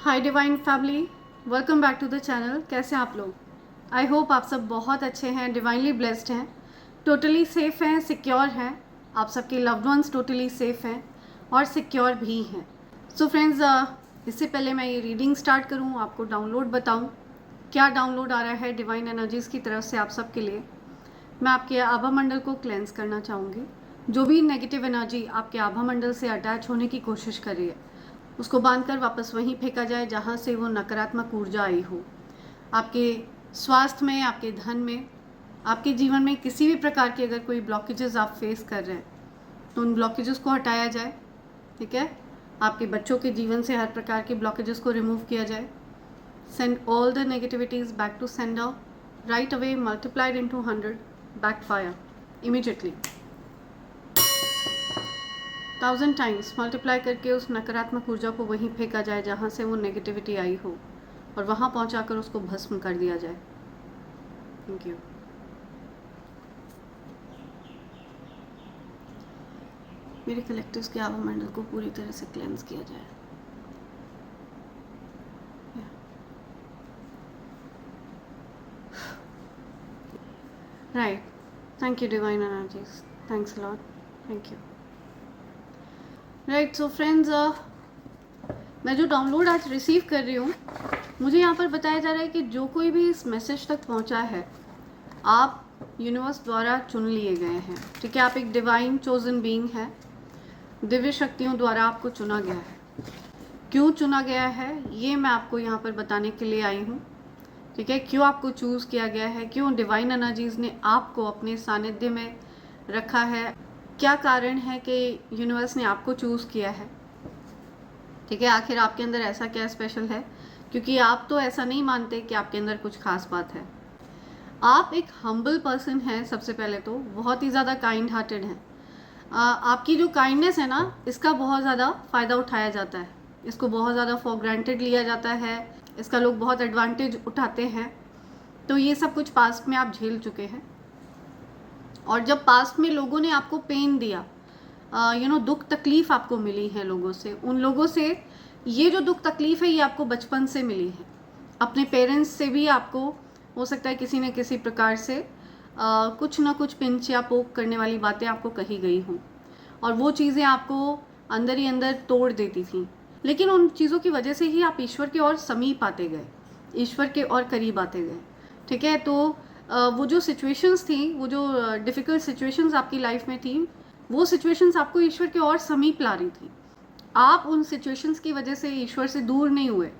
Hi divine family, welcome back to the channel. कैसे हैं आप लोग? आई होप आप सब बहुत अच्छे हैं, डिवाइनली ब्लेस्ड हैं, टोटली सेफ हैं, सिक्योर हैं। आप सबके लव्ड वंस टोटली सेफ हैं और सिक्योर भी हैं। सो फ्रेंड्स, इससे पहले मैं ये रीडिंग स्टार्ट करूँ, आपको डाउनलोड बताऊँ क्या डाउनलोड आ रहा है डिवाइन एनर्जीज़ की तरफ से आप सबके लिए। मैं आपके आभा मंडल को क्लेंस करना चाहूँगी। जो भी नेगेटिव एनर्जी आपके आभा मंडल से अटैच होने की कोशिश कर रही है, उसको बांधकर वापस वहीं फेंका जाए जहाँ से वो नकारात्मक ऊर्जा आई हो। आपके स्वास्थ्य में, आपके धन में, आपके जीवन में किसी भी प्रकार के अगर कोई ब्लॉकेजेस आप फेस कर रहे हैं तो उन ब्लॉकेजेस को हटाया जाए। ठीक है, आपके बच्चों के जीवन से हर प्रकार के ब्लॉकेजेस को रिमूव किया जाए। Send all the negativities back to sender, right away, multiplied into 100, backfire immediately 1000 times multiply करके उस नकारात्मक ऊर्जा को वहीं फेंका जाए जहाँ से वो नेगेटिविटी आई हो और वहाँ पहुँचाकर उसको भस्म कर दिया जाए। Thank you. मेरे कलेक्टिव्स के आभा मंडल को पूरी तरह से क्लेंस किया जाए। Right, thank you divine energies, thanks Lord, thank you. Right, so friends, मैं जो डाउनलोड आज रिसीव कर रही हूँ, मुझे यहाँ पर बताया जा रहा है कि जो कोई भी इस मैसेज तक पहुँचा है, आप यूनिवर्स द्वारा चुन लिए गए हैं। ठीक है, आप एक डिवाइन चोजन बीइंग है, दिव्य शक्तियों द्वारा आपको चुना गया है। क्यों चुना गया है ये मैं आपको यहाँ पर बताने के लिए आई हूँ। ठीक है, क्यों आपको चूज़ किया गया है, क्यों डिवाइन एनर्जीज़ ने आपको अपने सानिध्य में रखा है, क्या कारण है कि यूनिवर्स ने आपको चूज़ किया है। ठीक है, आखिर आपके अंदर ऐसा क्या स्पेशल है, क्योंकि आप तो ऐसा नहीं मानते कि आपके अंदर कुछ खास बात है। आप एक हम्बल पर्सन हैं, सबसे पहले तो बहुत ही ज़्यादा काइंड हार्टेड हैं। आपकी जो काइंडनेस है ना, इसका बहुत ज़्यादा फ़ायदा उठाया जाता है, इसको बहुत ज़्यादा फॉर ग्रांटेड लिया जाता है, इसका लोग बहुत एडवांटेज उठाते हैं। तो ये सब कुछ पास्ट में आप झेल चुके हैं, और जब पास्ट में लोगों ने आपको पेन दिया, दुख तकलीफ़ आपको मिली है लोगों से, उन लोगों से ये जो दुख तकलीफ़ है ये आपको बचपन से मिली है। अपने पेरेंट्स से भी आपको हो सकता है किसी न किसी प्रकार से कुछ ना कुछ पिंच या पोक करने वाली बातें आपको कही गई हों, और वो चीज़ें आपको अंदर ही अंदर तोड़ देती थी। लेकिन उन चीज़ों की वजह से ही आप ईश्वर के और समीप आते गए, ईश्वर के और करीब आते गए। ठीक है, तो वो जो सिचुएशंस थी, वो जो डिफ़िकल्ट सिचुएशंस आपकी लाइफ में थी, वो सिचुएशंस आपको ईश्वर के और समीप ला रही थी। आप उन सिचुएशंस की वजह से ईश्वर से दूर नहीं हुए,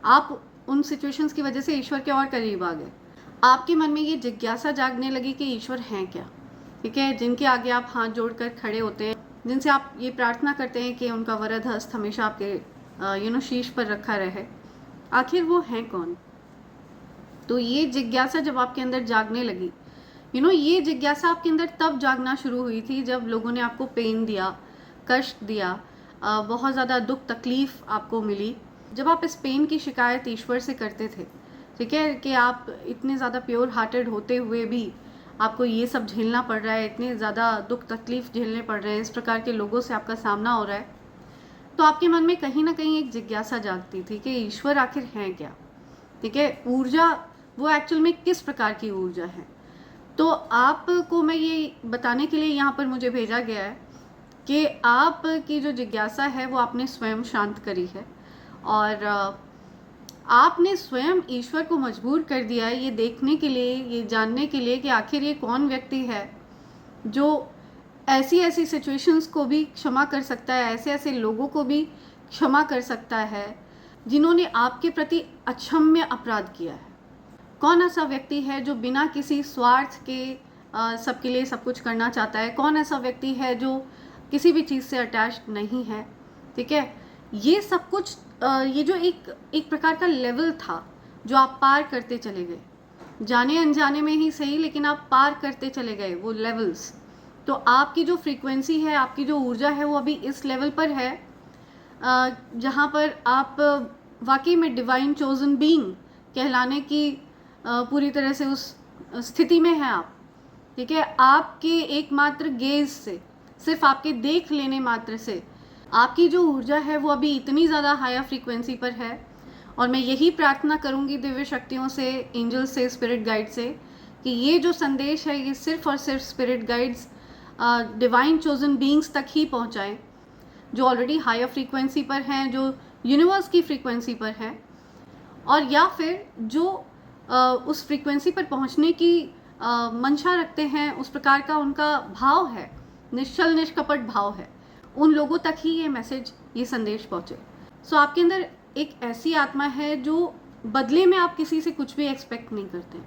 आप उन सिचुएशंस की वजह से ईश्वर के और करीब आ गए। आपके मन में ये जिज्ञासा जागने लगी कि ईश्वर हैं क्या। ठीक है, जिनके आगे आप हाथ जोड़कर खड़े होते हैं, जिनसे आप ये प्रार्थना करते हैं कि उनका वरद हस्त हमेशा आपके शीश पर रखा रहे, आखिर वो हैं कौन। तो ये जिज्ञासा जब आपके अंदर जागने लगी, ये जिज्ञासा आपके अंदर तब जागना शुरू हुई थी जब लोगों ने आपको पेन दिया, कष्ट दिया, बहुत ज़्यादा दुख तकलीफ़ आपको मिली। जब आप इस पेन की शिकायत ईश्वर से करते थे, ठीक है, कि आप इतने ज़्यादा प्योर हार्टेड होते हुए भी आपको ये सब झेलना पड़ रहा है, इतने ज़्यादा दुख तकलीफ़ झेलने पड़ रहे हैं, इस प्रकार के लोगों से आपका सामना हो रहा है, तो आपके मन में कहीं ना कहीं एक जिज्ञासा जागती थी कि ईश्वर आखिर हैं क्या। ठीक है, ऊर्जा वो एक्चुअल में किस प्रकार की ऊर्जा है। तो आपको मैं ये बताने के लिए यहाँ पर मुझे भेजा गया है कि आपकी जो जिज्ञासा है वो आपने स्वयं शांत करी है, और आपने स्वयं ईश्वर को मजबूर कर दिया है ये देखने के लिए, ये जानने के लिए कि आखिर ये कौन व्यक्ति है जो ऐसी ऐसी सिचुएशंस को भी क्षमा कर सकता है, ऐसे ऐसे लोगों को भी क्षमा कर सकता है जिन्होंने आपके प्रति अक्षम्य अपराध किया है। कौन ऐसा व्यक्ति है जो बिना किसी स्वार्थ के सबके लिए सब कुछ करना चाहता है। कौन ऐसा व्यक्ति है जो किसी भी चीज़ से अटैच्ड नहीं है। ठीक है, ये सब कुछ ये जो एक प्रकार का लेवल था जो आप पार करते चले गए, जाने अनजाने में ही सही, लेकिन आप पार करते चले गए वो लेवल्स। तो आपकी जो फ्रीक्वेंसी है, आपकी जो ऊर्जा है, वो अभी इस लेवल पर है जहाँ पर आप वाकई में डिवाइन चोजन बीइंग कहलाने की पूरी तरह से उस स्थिति में हैं आप। ठीक है, आपके एकमात्र गेज से, सिर्फ आपके देख लेने मात्र से आपकी जो ऊर्जा है वो अभी इतनी ज़्यादा हायर फ्रीक्वेंसी पर है और मैं यही प्रार्थना करूंगी दिव्य शक्तियों से, एंजल से, स्पिरिट गाइड से, कि ये जो संदेश है ये सिर्फ और सिर्फ spirit guides, divine chosen beings तक ही पहुंचाएं, जो ऑलरेडी हायर फ्रीक्वेंसी पर हैं, जो यूनिवर्स की फ्रीक्वेंसी पर हैं, और या फिर जो उस फ्रीक्वेंसी पर पहुंचने की मंशा रखते हैं, उस प्रकार का उनका भाव है, निश्चल निष्कपट भाव है, उन लोगों तक ही ये मैसेज, ये संदेश पहुंचे। सो आपके अंदर एक ऐसी आत्मा है जो बदले में आप किसी से कुछ भी एक्सपेक्ट नहीं करते।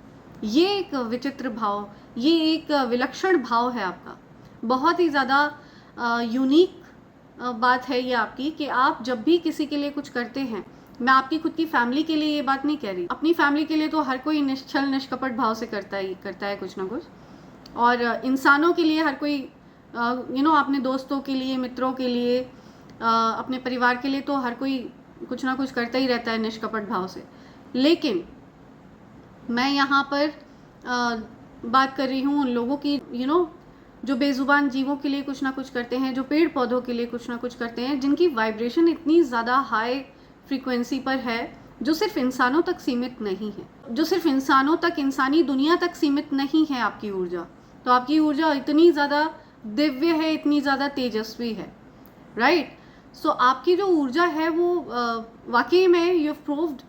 ये एक विचित्र भाव, ये एक विलक्षण भाव है आपका, बहुत ही ज़्यादा यूनिक बात है ये आपकी, कि आप जब भी किसी के लिए कुछ करते हैं, मैं आपकी खुद की फैमिली के लिए ये बात नहीं कह रही, अपनी फैमिली के लिए तो हर कोई निश्चल निष्कपट भाव से करता है कुछ ना कुछ, और इंसानों के लिए हर कोई अपने दोस्तों के लिए, मित्रों के लिए, अपने परिवार के लिए तो हर कोई कुछ ना कुछ करता ही रहता है निष्कपट भाव से। लेकिन मैं यहाँ पर बात कर रही हूँ उन लोगों की, जो बेजुबान जीवों के लिए कुछ ना कुछ करते हैं, जो पेड़ पौधों के लिए कुछ ना कुछ करते हैं, जिनकी वाइब्रेशन इतनी ज़्यादा हाई फ्रीक्वेंसी पर है, जो सिर्फ इंसानों तक सीमित नहीं है, जो सिर्फ इंसानों तक, इंसानी दुनिया तक सीमित नहीं है आपकी ऊर्जा। तो आपकी ऊर्जा इतनी ज़्यादा दिव्य है, इतनी ज़्यादा तेजस्वी है, राइट। सो आपकी जो ऊर्जा है वो वाकई में you have proved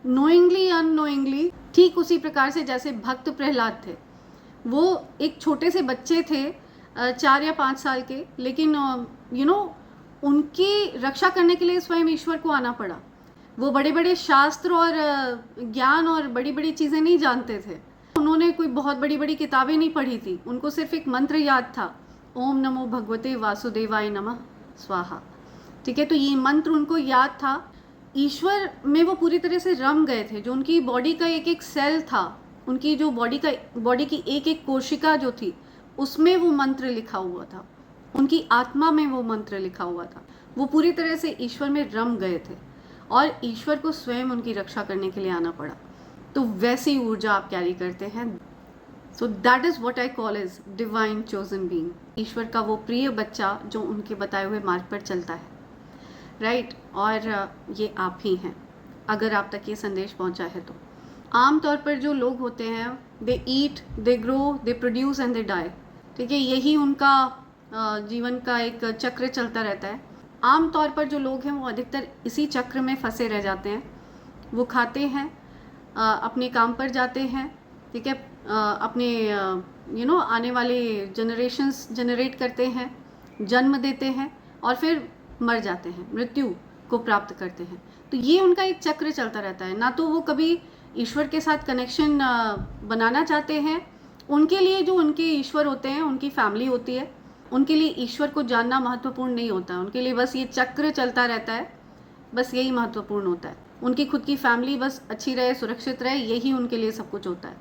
knowingly unknowingly, ठीक उसी प्रकार से जैसे भक्त प्रहलाद थे। वो एक छोटे से बच्चे थे, 4 या 5 साल के, लेकिन उनकी रक्षा करने के लिए स्वयं ईश्वर को आना पड़ा। वो बड़े बड़े शास्त्र और ज्ञान और बड़ी बड़ी चीज़ें नहीं जानते थे, उन्होंने कोई बहुत बड़ी बड़ी किताबें नहीं पढ़ी थी, उनको सिर्फ एक मंत्र याद था, ओम नमो भगवते वासुदेवाय नमः स्वाहा। ठीक है, तो ये मंत्र उनको याद था। ईश्वर में वो पूरी तरह से रम गए थे। जो उनकी बॉडी का एक एक सेल था, उनकी जो बॉडी की एक एक कोशिका जो थी, उसमें वो मंत्र लिखा हुआ था, उनकी आत्मा में वो मंत्र लिखा हुआ था। वो पूरी तरह से ईश्वर में रम गए थे और ईश्वर को स्वयं उनकी रक्षा करने के लिए आना पड़ा। तो वैसी ऊर्जा आप कैरी करते हैं। So that is what I call as divine chosen being, ईश्वर का वो प्रिय बच्चा जो उनके बताए हुए मार्ग पर चलता है, राइट। और ये आप ही हैं, अगर आप तक ये संदेश पहुंचा है तो। आमतौर पर जो लोग होते हैं, they eat, they grow, they produce and they die. ठीक है, यही उनका जीवन का एक चक्र चलता रहता है। आमतौर पर जो लोग हैं वो अधिकतर इसी चक्र में फंसे रह जाते हैं। वो खाते हैं, अपने काम पर जाते हैं, ठीक है, अपने आने वाले जनरेशंस जनरेट करते हैं, जन्म देते हैं और फिर मर जाते हैं, मृत्यु को प्राप्त करते हैं। तो ये उनका एक चक्र चलता रहता है। ना तो वो कभी ईश्वर के साथ कनेक्शन बनाना चाहते हैं, उनके लिए जो उनके ईश्वर होते हैं, उनकी फैमिली होती है, उनके लिए ईश्वर को जानना महत्वपूर्ण नहीं होता है। उनके लिए बस ये चक्र चलता रहता है, बस यही महत्वपूर्ण होता है। उनकी खुद की फैमिली बस अच्छी रहे, सुरक्षित रहे, यही उनके लिए सब कुछ होता है।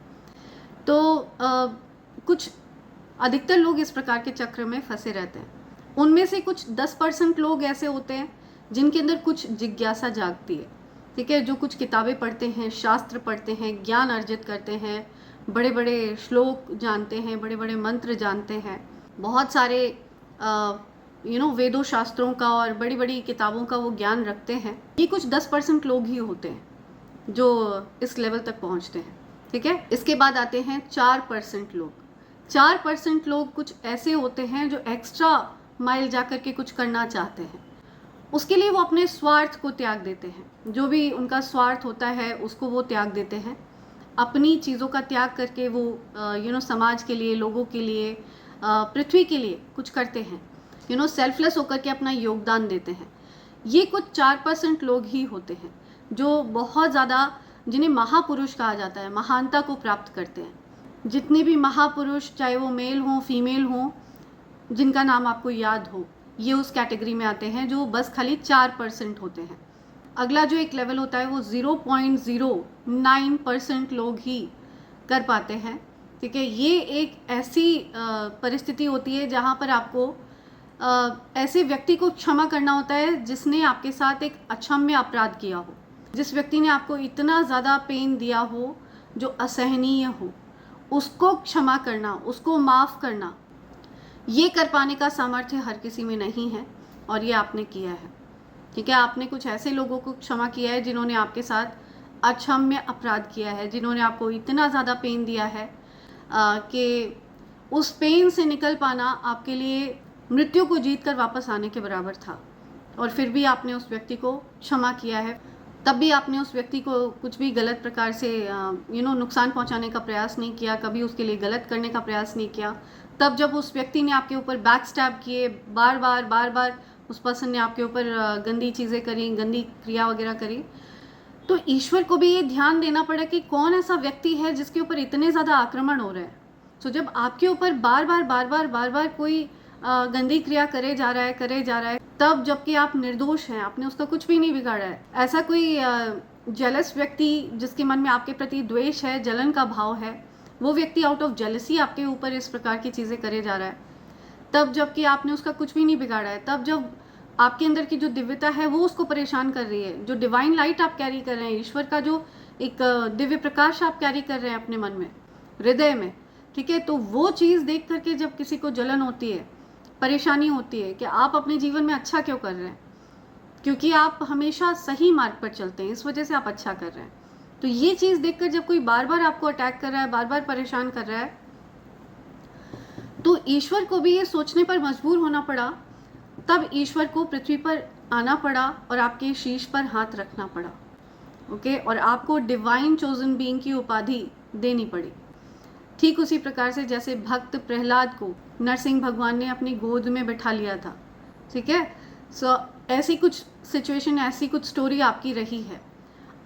तो कुछ अधिकतर लोग इस प्रकार के चक्र में फंसे रहते हैं। उनमें से कुछ 10% लोग ऐसे होते हैं जिनके अंदर कुछ जिज्ञासा जागती है, ठीक है, जो कुछ किताबें पढ़ते हैं, शास्त्र पढ़ते हैं, ज्ञान अर्जित करते हैं, बड़े बड़े श्लोक जानते हैं, बड़े बड़े मंत्र जानते हैं, बहुत सारे वेदों शास्त्रों का और बड़ी बड़ी किताबों का वो ज्ञान रखते हैं। ये कुछ 10% लोग ही होते हैं जो इस लेवल तक पहुंचते हैं, ठीक है। इसके बाद आते हैं 4% लोग। 4% लोग कुछ ऐसे होते हैं जो एक्स्ट्रा माइल जा कर के कुछ करना चाहते हैं। उसके लिए वो अपने स्वार्थ को त्याग देते हैं, जो भी उनका स्वार्थ होता है उसको वो त्याग देते हैं। अपनी चीज़ों का त्याग करके वो समाज के लिए, लोगों के लिए, पृथ्वी के लिए कुछ करते हैं, सेल्फलेस होकर के अपना योगदान देते हैं। ये कुछ 4% लोग ही होते हैं जो बहुत ज़्यादा, जिन्हें महापुरुष कहा जाता है, महानता को प्राप्त करते हैं। जितने भी महापुरुष, चाहे वो मेल हों, फीमेल हों, जिनका नाम आपको याद हो, ये उस कैटेगरी में आते हैं जो बस खाली 4% होते हैं। अगला जो एक लेवल होता है वो 0.09% लोग ही कर पाते हैं, ठीक है। ये एक ऐसी परिस्थिति होती है जहाँ पर आपको ऐसे व्यक्ति को क्षमा करना होता है जिसने आपके साथ एक अक्षम्य अपराध किया हो, जिस व्यक्ति ने आपको इतना ज़्यादा पेन दिया हो जो असहनीय हो, उसको क्षमा करना, उसको माफ़ करना, ये कर पाने का सामर्थ्य हर किसी में नहीं है और ये आपने किया है, ठीक है, आपने कुछ ऐसे लोगों को क्षमा किया है जिन्होंने आपके साथ अक्षम्य अपराध किया है, जिन्होंने आपको इतना ज़्यादा पेन दिया है कि उस पेन से निकल पाना आपके लिए मृत्यु को जीत कर वापस आने के बराबर था, और फिर भी आपने उस व्यक्ति को क्षमा किया है। तब भी आपने उस व्यक्ति को कुछ भी गलत प्रकार से नुकसान पहुंचाने का प्रयास नहीं किया, कभी उसके लिए गलत करने का प्रयास नहीं किया। तब जब उस व्यक्ति ने आपके ऊपर बैक स्टैब किए, बार बार उस पर्सन ने आपके ऊपर गंदी चीज़ें करी, गंदी क्रिया वगैरह करी, तो ईश्वर को भी ये ध्यान देना पड़ा कि कौन ऐसा व्यक्ति है जिसके ऊपर इतने ज़्यादा आक्रमण हो रहे हैं। तो जब आपके ऊपर बार बार कोई गंदी क्रिया करे जा रहा है, तब जबकि आप निर्दोष हैं, आपने उसका कुछ भी नहीं बिगाड़ा है, ऐसा कोई जेलस व्यक्ति जिसके मन में आपके प्रति द्वेष है, जलन का भाव है, वो व्यक्ति आउट ऑफ जेलसी आपके ऊपर इस प्रकार की चीज़ें करे जा रहा है, तब जबकि आपने उसका कुछ भी नहीं बिगाड़ा है, तब जब आपके अंदर की जो दिव्यता है वो उसको परेशान कर रही है, जो डिवाइन लाइट आप कैरी कर रहे हैं, ईश्वर का जो एक दिव्य प्रकाश आप कैरी कर रहे हैं अपने मन में, हृदय में, ठीक है, तो वो चीज़ देख करके जब किसी को जलन होती है, परेशानी होती है कि आप अपने जीवन में अच्छा क्यों कर रहे हैं, क्योंकि आप हमेशा सही मार्ग पर चलते हैं, इस वजह से आप अच्छा कर रहे हैं। तो ये चीज़ देखकर जब कोई बार बार आपको अटैक कर रहा है, बार बार परेशान कर रहा है, तो ईश्वर को भी ये सोचने पर मजबूर होना पड़ा, तब ईश्वर को पृथ्वी पर आना पड़ा और आपके शीश पर हाथ रखना पड़ा, ओके, और आपको डिवाइन चोजन बीइंग की उपाधि देनी पड़ी। ठीक उसी प्रकार से जैसे भक्त प्रहलाद को नरसिंह भगवान ने अपनी गोद में बैठा लिया था, ठीक है। सो ऐसी कुछ सिचुएशन, ऐसी कुछ स्टोरी आपकी रही है।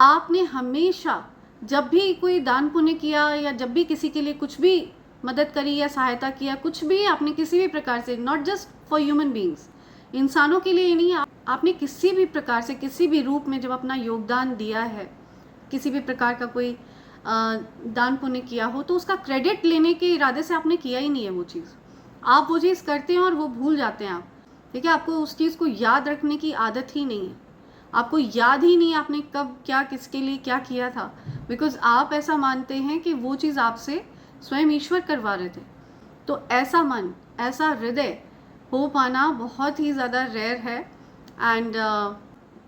आपने हमेशा जब भी कोई दान पुण्य किया या जब भी किसी के लिए कुछ भी मदद करी या सहायता किया, कुछ भी आपने किसी भी प्रकार से, not just for human beings, इंसानों के लिए नहीं, आपने किसी भी प्रकार से, किसी भी रूप में जब अपना योगदान दिया है, किसी भी प्रकार का कोई दान पुण्य किया हो, तो उसका क्रेडिट लेने के इरादे से आपने किया ही नहीं है वो चीज़। आप वो चीज़ करते हैं और वो भूल जाते हैं आप, ठीक है। आपको उस चीज़ को याद रखने की आदत ही नहीं है, आपको याद ही नहीं आपने कब क्या, किसके लिए क्या किया था, बिकॉज आप ऐसा मानते हैं कि वो चीज़ आपसे स्वयं ईश्वर करवा रहे थे। तो ऐसा मन, ऐसा हृदय हो पाना बहुत ही ज़्यादा रेयर है। एंड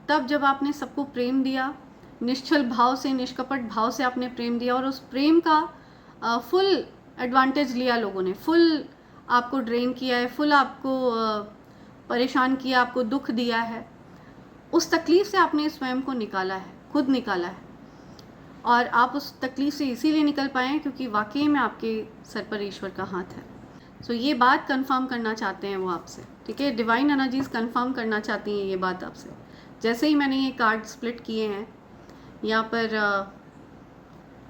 तब जब आपने सबको प्रेम दिया, निश्चल भाव से, निष्कपट भाव से आपने प्रेम दिया, और उस प्रेम का फुल एडवांटेज लिया लोगों ने, फुल आपको ड्रेन किया है, फुल आपको परेशान किया, आपको दुख दिया है, उस तकलीफ़ से आपने स्वयं को निकाला है, खुद निकाला है, और आप उस तकलीफ़ से इसीलिए निकल पाए हैं क्योंकि वाकई में आपके सर पर ईश्वर का हाथ है। सो ये बात कंफर्म करना चाहते हैं वो आपसे, ठीक है, डिवाइन एनर्जीज कंफर्म करना चाहती हैं ये बात आपसे। जैसे ही मैंने ये कार्ड स्प्लिट किए हैं, यहाँ पर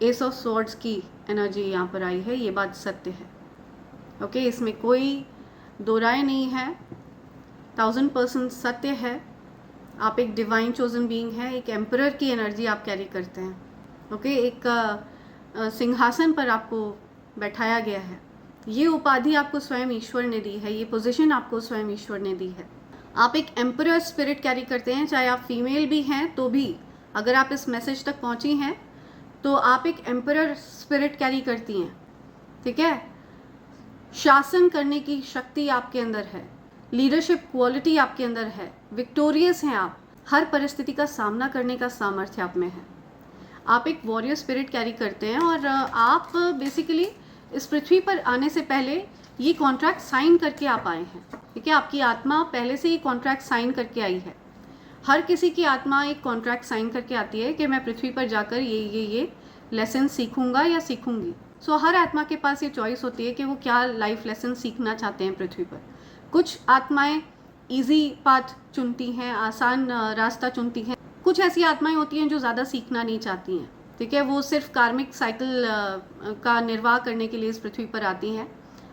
एस ऑफ स्वॉर्ड्स की एनर्जी यहाँ पर आई है, ये बात सत्य है, ओके, इसमें कोई दो राय नहीं है, 1000% सत्य है। आप एक डिवाइन चोजन बीइंग है, एक एम्परर की एनर्जी आप कैरी करते हैं, ओके, एक सिंहासन पर आपको बैठाया गया है, ये उपाधि आपको स्वयं ईश्वर ने दी है, ये पोजीशन आपको स्वयं ईश्वर ने दी है। आप एक एम्परर स्पिरिट कैरी करते हैं, चाहे आप फीमेल भी हैं तो भी, अगर आप इस मैसेज तक पहुंची हैं तो आप एक एम्परर स्पिरिट कैरी करती हैं, ठीक है। शासन करने की शक्ति आपके अंदर है, लीडरशिप क्वालिटी आपके अंदर है, विक्टोरियस हैं आप, हर परिस्थिति का सामना करने का सामर्थ्य आप में है। आप एक वॉरियर स्पिरिट कैरी करते हैं, और आप बेसिकली इस पृथ्वी पर आने से पहले ये कॉन्ट्रैक्ट साइन करके आप आए हैं, ठीक है। आपकी आत्मा पहले से ही कॉन्ट्रैक्ट साइन करके आई है। हर किसी की आत्मा एक कॉन्ट्रैक्ट साइन करके आती है कि मैं पृथ्वी पर जाकर ये लेसन सीखूंगा या सीखूंगी। सो हर आत्मा के पास ये चॉइस होती है कि वो क्या लाइफ लेसन सीखना चाहते हैं पृथ्वी पर। कुछ आत्माएं इजी पाथ चुनती हैं, आसान रास्ता चुनती हैं, कुछ ऐसी आत्माएं होती हैं जो ज़्यादा सीखना नहीं चाहती हैं, ठीक है। वो सिर्फ कार्मिक साइकिल का निर्वाह करने के लिए इस पृथ्वी पर आती हैं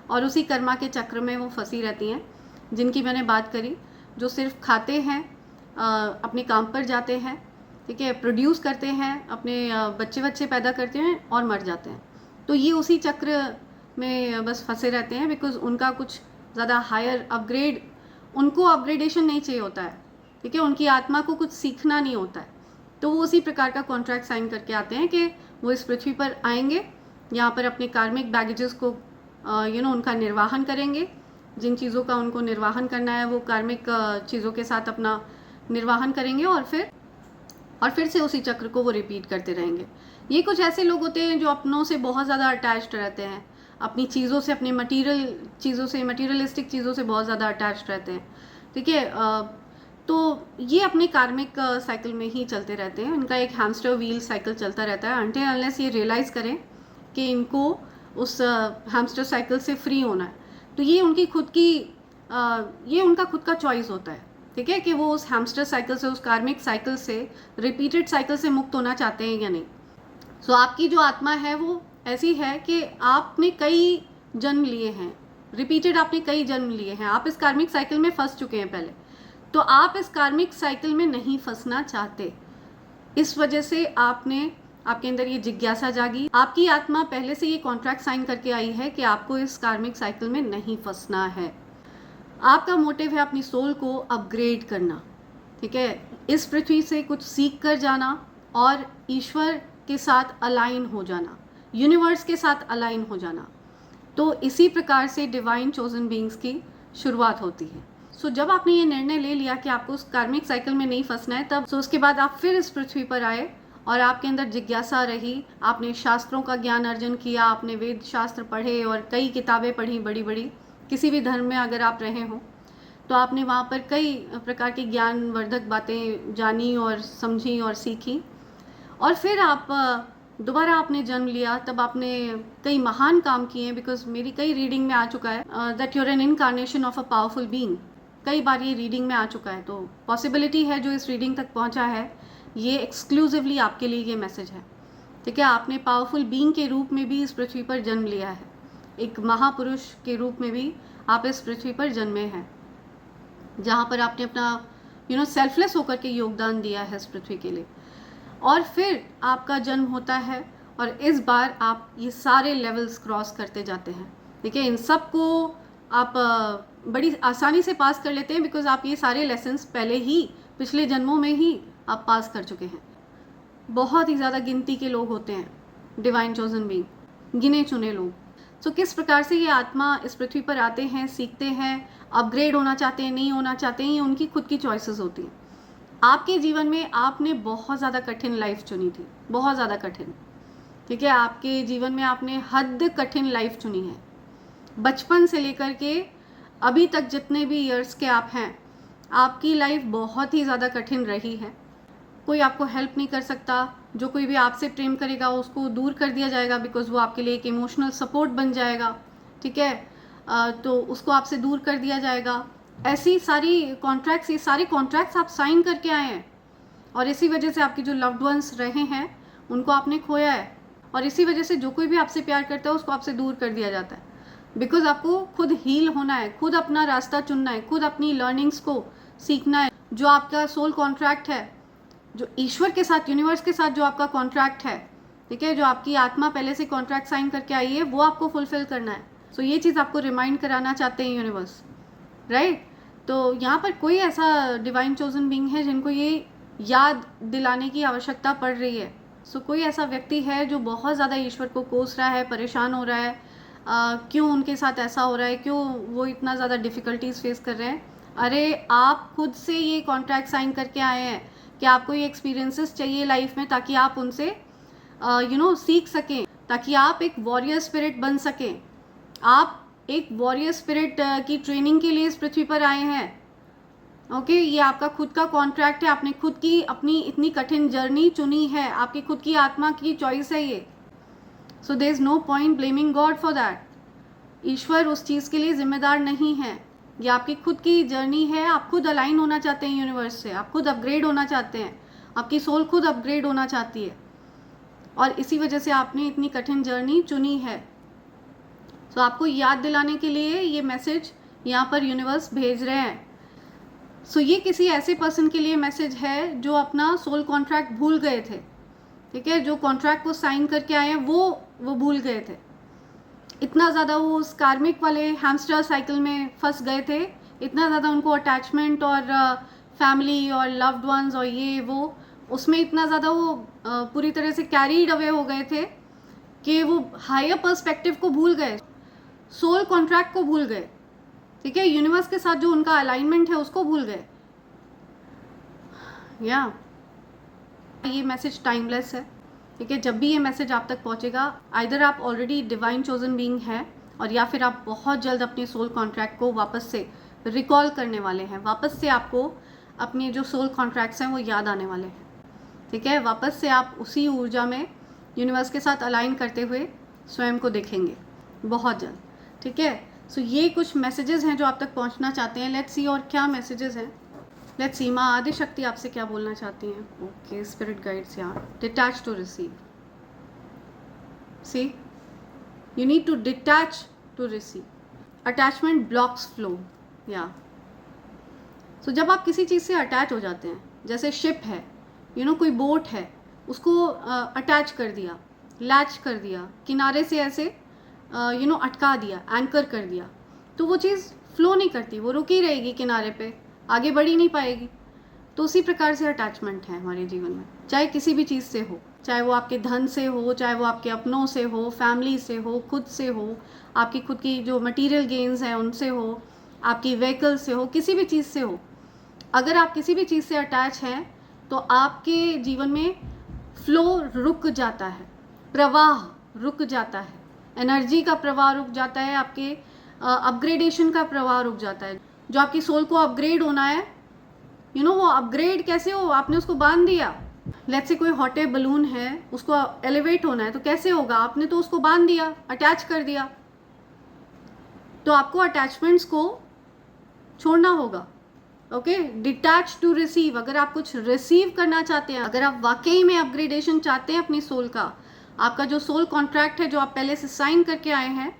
और उसी कर्मा के चक्र में वो फंसी रहती हैं, जिनकी मैंने बात करी, जो सिर्फ खाते हैं, अपने काम पर जाते हैं, ठीक है, प्रोड्यूस करते हैं, अपने बच्चे पैदा करते हैं और मर जाते हैं। तो ये उसी चक्र में बस फंसे रहते हैं, बिकॉज उनका कुछ ज़्यादा हायर अपग्रेड, उनको अपग्रेडेशन नहीं चाहिए होता है, ठीक है, उनकी आत्मा को कुछ सीखना नहीं होता है। तो वो उसी प्रकार का कॉन्ट्रैक्ट साइन करके आते हैं कि वो इस पृथ्वी पर आएंगे, यहाँ पर अपने कार्मिक बैगेजेस को उनका निर्वाहन करेंगे, जिन चीज़ों का उनको निर्वाहन करना है वो कार्मिक चीज़ों के साथ अपना निर्वाहन करेंगे और फिर से उसी चक्र को वो रिपीट करते रहेंगे। ये कुछ ऐसे लोग होते हैं जो अपनों से बहुत ज़्यादा अटैच्ड रहते हैं, अपनी चीज़ों से, अपने मटीरियल चीज़ों से, मटीरियलिस्टिक चीज़ों से बहुत ज़्यादा अटैच्ड रहते हैं। ठीक है, तो ये अपने कार्मिक साइकिल में ही चलते रहते हैं। इनका एक हैमस्टर व्हील साइकिल चलता रहता है अनटिल अनलेस ये रियलाइज़ करें कि इनको उस हैमस्टर साइकिल से फ्री होना है। तो ये उनकी खुद की ये उनका खुद का चॉइस होता है। ठीक है, कि वो उस हैमस्टर साइकिल से, उस कार्मिक साइकिल से, रिपीटेड साइकिल से मुक्त होना चाहते हैं या नहीं। सो आपकी जो आत्मा है वो ऐसी है कि आपने कई जन्म लिए हैं, रिपीटेड आपने कई जन्म लिए हैं, आप इस कार्मिक साइकिल में फंस चुके हैं पहले। तो आप इस कार्मिक साइकिल में नहीं फंसना चाहते, इस वजह से आपके अंदर ये जिज्ञासा जागी। आपकी आत्मा पहले से ये कॉन्ट्रैक्ट साइन करके आई है कि आपको इस कार्मिक साइकिल में नहीं फंसना है। आपका मोटिव है अपनी सोल को अपग्रेड करना। ठीक है, इस पृथ्वी से कुछ सीख कर जाना और ईश्वर के साथ अलाइन हो जाना, यूनिवर्स के साथ अलाइन हो जाना। तो इसी प्रकार से डिवाइन चोजन बीइंग्स की शुरुआत होती है। सो जब आपने ये निर्णय ले लिया कि आपको उस कार्मिक साइकिल में नहीं फंसना है, तब उसके बाद आप फिर इस पृथ्वी पर आए और आपके अंदर जिज्ञासा रही, आपने शास्त्रों का ज्ञान अर्जन किया, आपने वेद शास्त्र पढ़े और कई किताबें पढ़ी बड़ी बड़ी। किसी भी धर्म में अगर आप रहे हो तो आपने वहाँ पर कई प्रकार की ज्ञानवर्धक बातें जानी और समझी और सीखी। और फिर आप दोबारा आपने जन्म लिया, तब आपने कई महान काम किए। बिकॉज मेरी कई रीडिंग में आ चुका है that you're an incarnation of a powerful being. कई बार ये रीडिंग में आ चुका है, तो पॉसिबिलिटी है जो इस रीडिंग तक पहुंचा है, ये एक्सक्लूसिवली आपके लिए ये मैसेज है। ठीक है, आपने पावरफुल बीइंग के रूप में भी इस पृथ्वी पर जन्म लिया है, एक महापुरुष के रूप में भी आप इस पृथ्वी पर जन्मे हैं, जहाँ पर आपने अपना सेल्फलेस होकर के योगदान दिया है इस पृथ्वी के लिए। और फिर आपका जन्म होता है और इस बार आप ये सारे लेवल्स क्रॉस करते जाते हैं। ठीक है, इन सब को आप बड़ी आसानी से पास कर लेते हैं बिकॉज आप ये सारे लेसन्स पहले ही पिछले जन्मों में ही आप पास कर चुके हैं। बहुत ही ज़्यादा गिनती के लोग होते हैं डिवाइन चोजन बीइंग, गिने चुने लोग। सो किस प्रकार से ये आत्मा इस पृथ्वी पर आते हैं, सीखते हैं, अपग्रेड होना चाहते हैं, नहीं होना चाहते हैं, ये उनकी खुद की चॉइसेस होती हैं। आपके जीवन में आपने बहुत ज़्यादा कठिन लाइफ चुनी थी, बहुत ज़्यादा कठिन। ठीक है, आपके जीवन में आपने हद कठिन लाइफ चुनी है। बचपन से लेकर के अभी तक जितने भी ईयर्स के आप हैं, आपकी लाइफ बहुत ही ज़्यादा कठिन रही है। कोई आपको हेल्प नहीं कर सकता, जो कोई भी आपसे प्रेम करेगा उसको दूर कर दिया जाएगा बिकॉज वो आपके लिए एक इमोशनल सपोर्ट बन जाएगा। ठीक है, तो उसको आपसे दूर कर दिया जाएगा। ऐसी सारी कॉन्ट्रैक्ट्स, ये सारे कॉन्ट्रैक्ट्स आप साइन करके आए हैं और इसी वजह से आपके जो लव्ड वंस रहे हैं उनको आपने खोया है। और इसी वजह से जो कोई भी आपसे प्यार करता है उसको आपसे दूर कर दिया जाता है बिकॉज आपको खुद हील होना है, खुद अपना रास्ता चुनना है, खुद अपनी लर्निंग्स को सीखना है। जो आपका सोल कॉन्ट्रैक्ट है, जो ईश्वर के साथ, यूनिवर्स के साथ जो आपका कॉन्ट्रैक्ट है, ठीक है, जो आपकी आत्मा पहले से कॉन्ट्रैक्ट साइन करके आई है, वो आपको फुलफिल करना है। सो ये चीज़ आपको रिमाइंड कराना चाहते हैं यूनिवर्स, राइट। तो यहाँ पर कोई ऐसा डिवाइन चोजन बीइंग है जिनको ये याद दिलाने की आवश्यकता पड़ रही है। सो कोई ऐसा व्यक्ति है जो बहुत ज़्यादा ईश्वर को कोस रहा है, परेशान हो रहा है, क्यों उनके साथ ऐसा हो रहा है, क्यों वो इतना ज़्यादा डिफ़िकल्टीज फेस कर रहे हैं। अरे आप खुद से ये कॉन्ट्रैक्ट साइन करके आए हैं कि आपको ये एक्सपीरियंसेस चाहिए लाइफ में ताकि आप उनसे सीख सकें, ताकि आप एक वॉरियर स्पिरिट बन सकें। आप एक वॉरियर स्पिरिट की ट्रेनिंग के लिए इस पृथ्वी पर आए हैं। ओके, ये आपका खुद का कॉन्ट्रैक्ट है, आपने खुद की अपनी इतनी कठिन जर्नी चुनी है, आपकी खुद की आत्मा की चॉइस है ये। So there is no point blaming God for that. ईश्वर उस चीज़ के लिए जिम्मेदार नहीं है, ये आपकी खुद की जर्नी है। आप खुद अलाइन होना चाहते हैं यूनिवर्स से, आप खुद अपग्रेड होना चाहते हैं, आपकी सोल खुद अपग्रेड होना चाहती है और इसी वजह से आपने इतनी कठिन जर्नी चुनी है। तो आपको याद दिलाने के लिए ये मैसेज यहाँ पर यूनिवर्स भेज रहे हैं। सो ये किसी ऐसे पर्सन के लिए मैसेज है जो अपना सोल कॉन्ट्रैक्ट भूल गए थे। ठीक है, जो कॉन्ट्रैक्ट को साइन करके आए हैं वो भूल गए थे। इतना ज़्यादा वो उस कार्मिक वाले हैमस्टर साइकिल में फंस गए थे, इतना ज़्यादा उनको अटैचमेंट और फैमिली और लव्ड वंस और ये वो, उसमें इतना ज़्यादा वो पूरी तरह से कैरीड अवे हो गए थे कि वो हायर पर्सपेक्टिव को भूल गए, सोल कॉन्ट्रैक्ट को भूल गए। ठीक है, यूनिवर्स के साथ जो उनका अलाइनमेंट है उसको भूल गए। या ये मैसेज टाइमलेस है, ठीक है। जब भी ये मैसेज आप तक पहुंचेगा, आइदर आप ऑलरेडी डिवाइन चोजन बीइंग है, और या फिर आप बहुत जल्द अपने सोल कॉन्ट्रैक्ट को वापस से रिकॉल करने वाले हैं, वापस से आपको अपने जो सोल कॉन्ट्रैक्ट्स हैं वो याद आने वाले हैं, ठीक है। वापस से आप उसी ऊर्जा में यूनिवर्स के साथ अलाइन करते हुए स्वयं को देखेंगे बहुत जल्द, ठीक है। सो ये कुछ मैसेजेस हैं जो आप तक पहुंचना चाहते हैं। लेट्स सी और क्या मैसेजेस हैं। लेट्स सी माँ आदि शक्ति आपसे क्या बोलना चाहती हैं। ओके, स्पिरिट गाइड्स यहाँ detach to receive. See you need to detach to receive. Attachment blocks flow. या सो जब आप किसी चीज़ से अटैच हो जाते हैं, जैसे शिप है, कोई बोट है, उसको अटैच कर दिया, लैच कर दिया, किनारे से ऐसे अटका दिया, एंकर कर दिया, तो वो चीज़ फ्लो नहीं करती, वो रुकी रहेगी किनारे पे, आगे बढ़ ही नहीं पाएगी। तो उसी प्रकार से अटैचमेंट है हमारे जीवन में, चाहे किसी भी चीज़ से हो, चाहे वो आपके धन से हो, चाहे वो आपके अपनों से हो, फैमिली से हो, खुद से हो, आपकी खुद की जो मटीरियल गेन्स हैं उनसे हो, आपकी व्हीकल से हो, किसी भी चीज़ से हो। अगर आप किसी भी चीज़ से अटैच हैं तो आपके जीवन में फ्लो रुक जाता है, प्रवाह रुक जाता है, एनर्जी का प्रवाह रुक जाता है, आपके अपग्रेडेशन का प्रवाह रुक जाता है। जो आपकी सोल को अपग्रेड होना है, वो अपग्रेड कैसे हो, आपने उसको बांध दिया। लेट्स से कोई हॉट एयर बलून है, उसको एलिवेट होना है तो कैसे होगा, आपने तो उसको बांध दिया, अटैच कर दिया। तो आपको अटैचमेंट्स को छोड़ना होगा। Okay, detach to receive. अगर आप कुछ रिसीव करना चाहते हैं, अगर आप वाकई में अपग्रेडेशन चाहते हैं अपनी सोल का, आपका जो सोल कॉन्ट्रैक्ट है जो आप पहले से साइन करके आए हैं,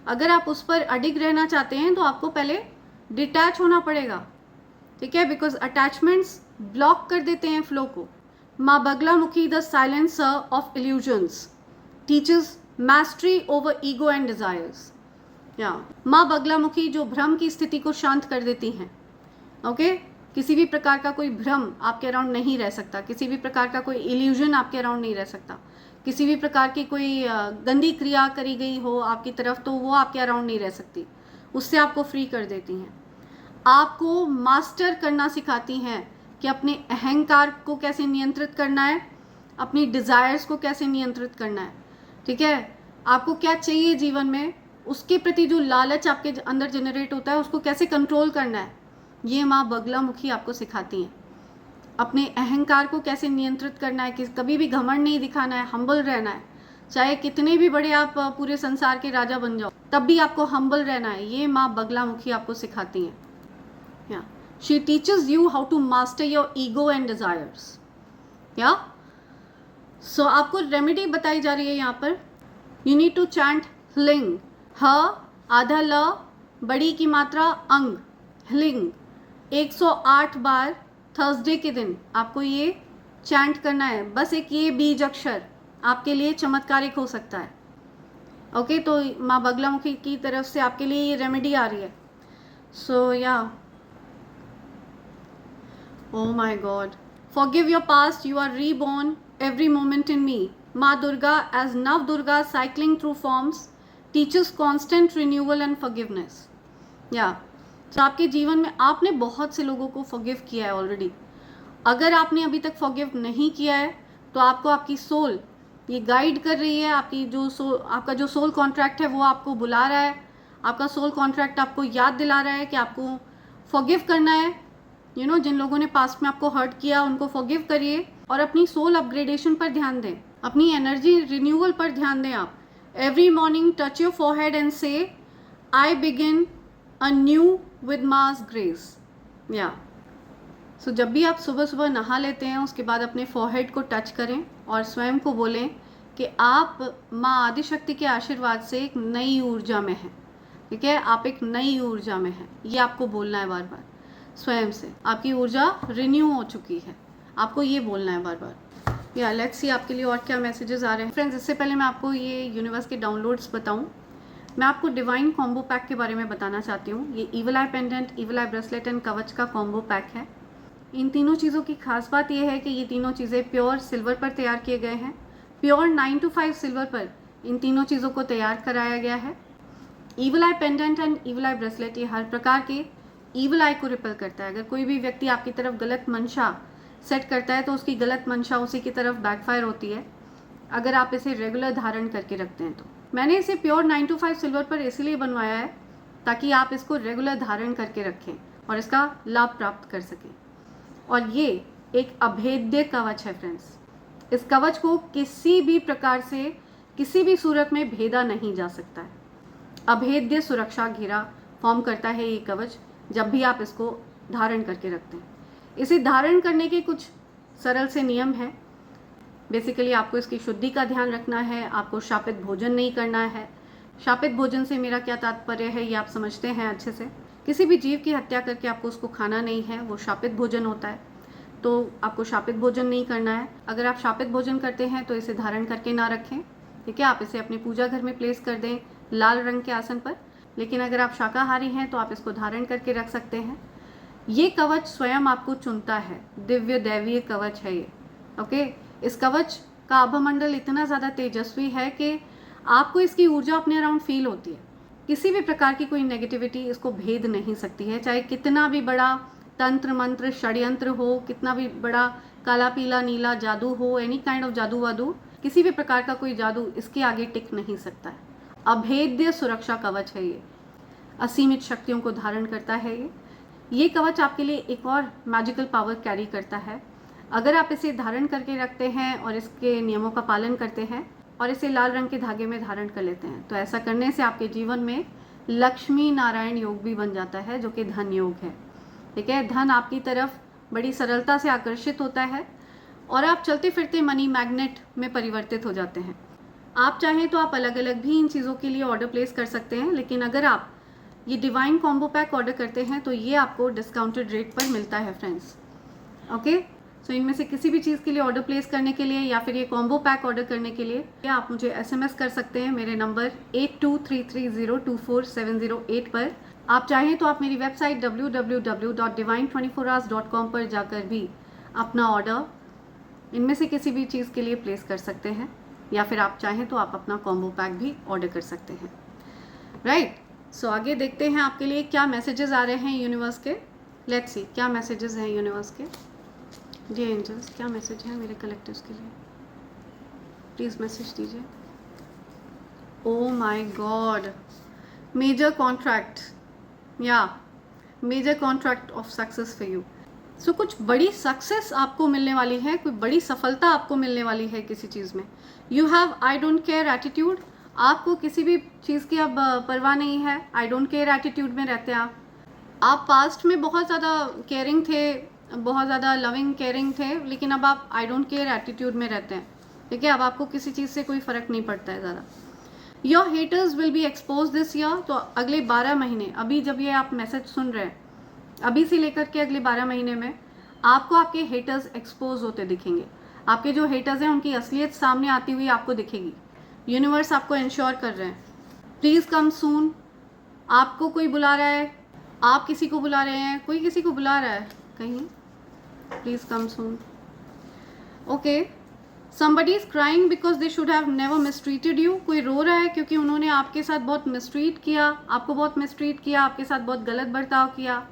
अगर आप उस पर अडिग रहना चाहते हैं तो आपको पहले डिटैच होना पड़ेगा, ठीक है। बिकॉज अटैचमेंट्स ब्लॉक कर देते हैं फ्लो को। माँ Baglamukhi, the silencer of illusions, teachers मैस्ट्री over ego and desires. या माँ बगलामुखी जो भ्रम की स्थिति को शांत कर देती हैं। ओके, किसी भी प्रकार का कोई भ्रम आपके अराउंड नहीं रह सकता, किसी भी प्रकार का कोई इल्यूजन आपके अराउंड नहीं रह सकता, किसी भी प्रकार की कोई गंदी क्रिया करी गई हो आपकी तरफ तो वो आपके अराउंड नहीं रह सकती, उससे आपको फ्री कर देती हैं। आपको मास्टर करना सिखाती हैं कि अपने अहंकार को कैसे नियंत्रित करना है, अपनी डिज़ायर्स को कैसे नियंत्रित करना है, ठीक है। आपको क्या चाहिए जीवन में, उसके प्रति जो लालच आपके अंदर जनरेट होता है उसको कैसे कंट्रोल करना है, ये माँ बगलामुखी आपको सिखाती हैं। अपने अहंकार को कैसे नियंत्रित करना है, कि कभी भी घमंड नहीं दिखाना है, हम्बल रहना है। चाहे कितने भी बड़े आप पूरे संसार के राजा बन जाओ, तब भी आपको हम्बल रहना है। ये माँ बगलामुखी आपको सिखाती हैं। या she teaches you how to master your ego and desires. या सो आपको रेमेडी बताई जा रही है यहाँ पर। यू नीड टू चैंट ह्लिंग, ह आधा ल, बड़ी की मात्रा अंग, ह्लिंग 108 बार थर्सडे के दिन आपको ये चैंट करना है। बस एक ये बीज अक्षर आपके लिए चमत्कारिक हो सकता है। ओके, तो माँ बगलामुखी की तरफ से आपके लिए ये रेमेडी आ रही है। सो या oh my God, forgive your past, you are reborn every moment in me. माँ Durga as Nav Durga cycling through forms teachers constant renewal and forgiveness. या तो आपके जीवन में आपने बहुत से लोगों को फॉरगिव किया है ऑलरेडी। अगर आपने अभी तक फॉरगिव नहीं किया है तो आपको आपकी सोल ये गाइड कर रही है। आपका जो सोल कॉन्ट्रैक्ट है वो आपको बुला रहा है। आपका सोल कॉन्ट्रैक्ट आपको याद दिला रहा है कि आपको फॉरगिव करना है। जिन लोगों ने पास्ट में आपको हर्ट किया उनको फॉरगिव करिए और अपनी सोल अपग्रेडेशन पर ध्यान दें, अपनी एनर्जी रिन्यूअल पर ध्यान दें। आप every morning touch your forehead and say I begin a new with mass grace. या सो जब भी आप सुबह सुबह नहा लेते हैं उसके बाद अपने फॉरहेड को टच करें और स्वयं को बोलें कि आप माँ आदिशक्ति के आशीर्वाद से एक नई ऊर्जा में हैं, ठीक है। आप एक नई ऊर्जा में हैं, ये आपको बोलना है बार बार स्वयं से। आपकी ऊर्जा रिन्यू हो चुकी है, आपको ये बोलना है बार बार। या लेट्स सी आपके लिए और क्या मैसेजेस आ रहे हैं। फ्रेंड्स, इससे पहले मैं आपको ये यूनिवर्स के डाउनलोड्स बताऊं, मैं आपको डिवाइन कॉम्बो पैक के बारे में बताना चाहती हूँ। ये evil I pendant, evil I bracelet and कवच का कॉम्बो पैक है। इन तीनों चीज़ों की खास बात यह है कि ये तीनों चीज़ें प्योर सिल्वर पर तैयार किए गए हैं। प्योर 925 सिल्वर पर इन तीनों चीज़ों को तैयार कराया गया है। Evil I pendant and evil I bracelet ये हर प्रकार के ईवल आई को रिपेल करता है। अगर कोई भी व्यक्ति आपकी तरफ गलत मंशा सेट करता है तो उसकी गलत मंशा उसी की तरफ बैकफायर होती है अगर आप इसे रेगुलर धारण करके रखते हैं। तो मैंने इसे प्योर 9 to 5 सिल्वर पर इसलिए बनवाया है ताकि आप इसको रेगुलर धारण करके रखें और इसका लाभ प्राप्त कर सकें। और ये एक अभेद्य कवच है फ्रेंड्स। इस कवच को किसी भी प्रकार से किसी भी सूरत में भेदा नहीं जा सकता है। अभेद्य सुरक्षा घेरा फॉर्म करता है ये कवच जब भी आप इसको धारण करके रखते हैं। इसे धारण करने के कुछ सरल से नियम है। बेसिकली आपको इसकी शुद्धि का ध्यान रखना है, आपको शापित भोजन नहीं करना है। शापित भोजन से मेरा क्या तात्पर्य है ये आप समझते हैं अच्छे से। किसी भी जीव की हत्या करके आपको उसको खाना नहीं है, वो शापित भोजन होता है, तो आपको शापित भोजन नहीं करना है। अगर आप शापित भोजन करते हैं तो इसे धारण करके ना रखें, ठीक है। आप इसे अपने पूजा घर में प्लेस कर दें लाल रंग के आसन पर। लेकिन अगर आप शाकाहारी हैं तो आप इसको धारण करके रख सकते हैं। ये कवच स्वयं आपको चुनता है, दिव्य दैवीय कवच है ये, ओके। इस कवच का आभामंडल इतना ज़्यादा तेजस्वी है कि आपको इसकी ऊर्जा अपने अराउंड फील होती है। किसी भी प्रकार की कोई नेगेटिविटी इसको भेद नहीं सकती है, चाहे कितना भी बड़ा तंत्र मंत्र षड्यंत्र हो, कितना भी बड़ा काला पीला नीला जादू हो, एनी काइंड ऑफ जादू वादू, किसी भी प्रकार का कोई जादू इसके आगे टिक नहीं सकता है। अभेद्य सुरक्षा कवच है ये, असीमित शक्तियों को धारण करता है ये कवच आपके लिए एक और मैजिकल पावर कैरी करता है। अगर आप इसे धारण करके रखते हैं और इसके नियमों का पालन करते हैं और इसे लाल रंग के धागे में धारण कर लेते हैं तो ऐसा करने से आपके जीवन में लक्ष्मी नारायण योग भी बन जाता है, जो कि धन योग है, ठीक है। धन आपकी तरफ बड़ी सरलता से आकर्षित होता है और आप चलते फिरते मनी मैग्नेट में परिवर्तित हो जाते हैं। आप चाहें तो आप अलग अलग भी इन चीज़ों के लिए ऑर्डर प्लेस कर सकते हैं, लेकिन अगर आप ये डिवाइन कॉम्बो पैक ऑर्डर करते हैं तो ये आपको डिस्काउंटेड रेट पर मिलता है फ्रेंड्स, ओके। सो इनमें से किसी भी चीज़ के लिए ऑर्डर प्लेस करने के लिए या फिर ये कॉम्बो पैक ऑर्डर करने के लिए आप मुझे SMS कर सकते हैं मेरे नंबर 8233024708 पर। आप चाहें तो आप मेरी वेबसाइट www.divine24hours.com पर जाकर भी अपना ऑर्डर इनमें से किसी भी चीज़ के लिए प्लेस कर सकते हैं, या फिर आप चाहें तो आप अपना कॉम्बो पैक भी ऑर्डर कर सकते हैं, राइट। सो आगे देखते हैं आपके लिए क्या मैसेजेस आ रहे हैं यूनिवर्स के। लेट्स सी क्या मैसेजेस हैं यूनिवर्स के। डियर एंजल्स, क्या मैसेज है मेरे कलेक्टिव्स के लिए, प्लीज़ मैसेज दीजिए। Oh my God, major contract, या major contract of success for you. So कुछ बड़ी सक्सेस आपको मिलने वाली है, कोई बड़ी सफलता आपको मिलने वाली है किसी चीज़ में। You have I don't care attitude. आपको किसी भी चीज़ की अब परवाह नहीं है, आई डोंट केयर एटीट्यूड में रहते हैं आप पास्ट में बहुत ज़्यादा केयरिंग थे, बहुत ज़्यादा लविंग केयरिंग थे, लेकिन अब आप आई डोंट केयर एटीट्यूड में रहते हैं, ठीक है। अब आपको किसी चीज़ से कोई फ़र्क नहीं पड़ता है ज़्यादा। Your haters will be expose this year. तो अगले 12 महीने, अभी जब ये आप मैसेज सुन रहे हैं, अभी से लेकर के अगले 12 महीने में आपको आपके हेटर्स एक्सपोज होते दिखेंगे। आपके जो हेटर्स हैं उनकी असलियत सामने आती हुई आपको दिखेगी। यूनिवर्स आपको इंश्योर कर रहे हैं, प्लीज़ कम सून। आपको कोई बुला रहा है, आप किसी को बुला रहे हैं, कोई किसी को बुला रहा है कहीं, please come soon, okay. somebody is crying because they should have never mistreated you। कोई रो रहा है क्योंकि उन्होंने आपके साथ बहुत मिसट्रीट किया, आपको बहुत मिसट्रीट किया, आपके साथ बहुत गलत बर्ताव किया।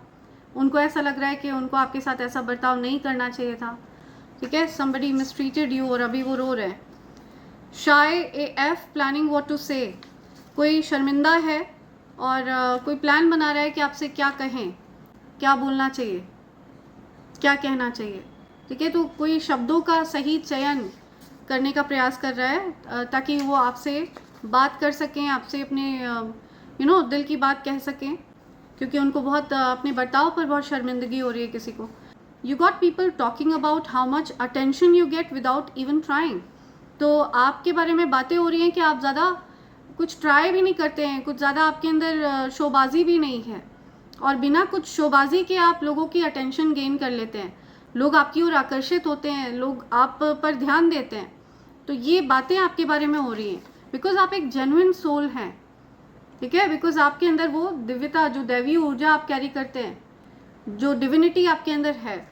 उनको ऐसा लग रहा है कि उनको आपके साथ ऐसा बर्ताव नहीं करना चाहिए था, ठीक है। somebody mistreated you और अभी वो रो रहे हैं। shy AF planning what to say। कोई शर्मिंदा है और कोई प्लान बना रहा है कि आपसे क्या कहें, क्या बोलना चाहिए, क्या कहना चाहिए, ठीक है। तो कोई शब्दों का सही चयन करने का प्रयास कर रहा है ताकि वो आपसे बात कर सकें, आपसे अपने दिल की बात कह सकें, क्योंकि उनको बहुत अपने बर्ताव पर बहुत शर्मिंदगी हो रही है किसी को। You got people talking about how much attention you get without even trying. तो आपके बारे में बातें हो रही हैं कि आप ज़्यादा कुछ ट्राई भी नहीं करते हैं, कुछ ज़्यादा आपके अंदर शोबाजी भी नहीं है, और बिना कुछ शोबाजी के आप लोगों की अटेंशन गेन कर लेते हैं। लोग आपकी ओर आकर्षित होते हैं, लोग आप पर ध्यान देते हैं। तो ये बातें आपके बारे में हो रही हैं बिकॉज आप एक जेन्युइन सोल हैं, ठीक है। बिकॉज आपके अंदर वो दिव्यता, जो दैवीय ऊर्जा आप कैरी करते हैं, जो डिविनिटी आपके अंदर है,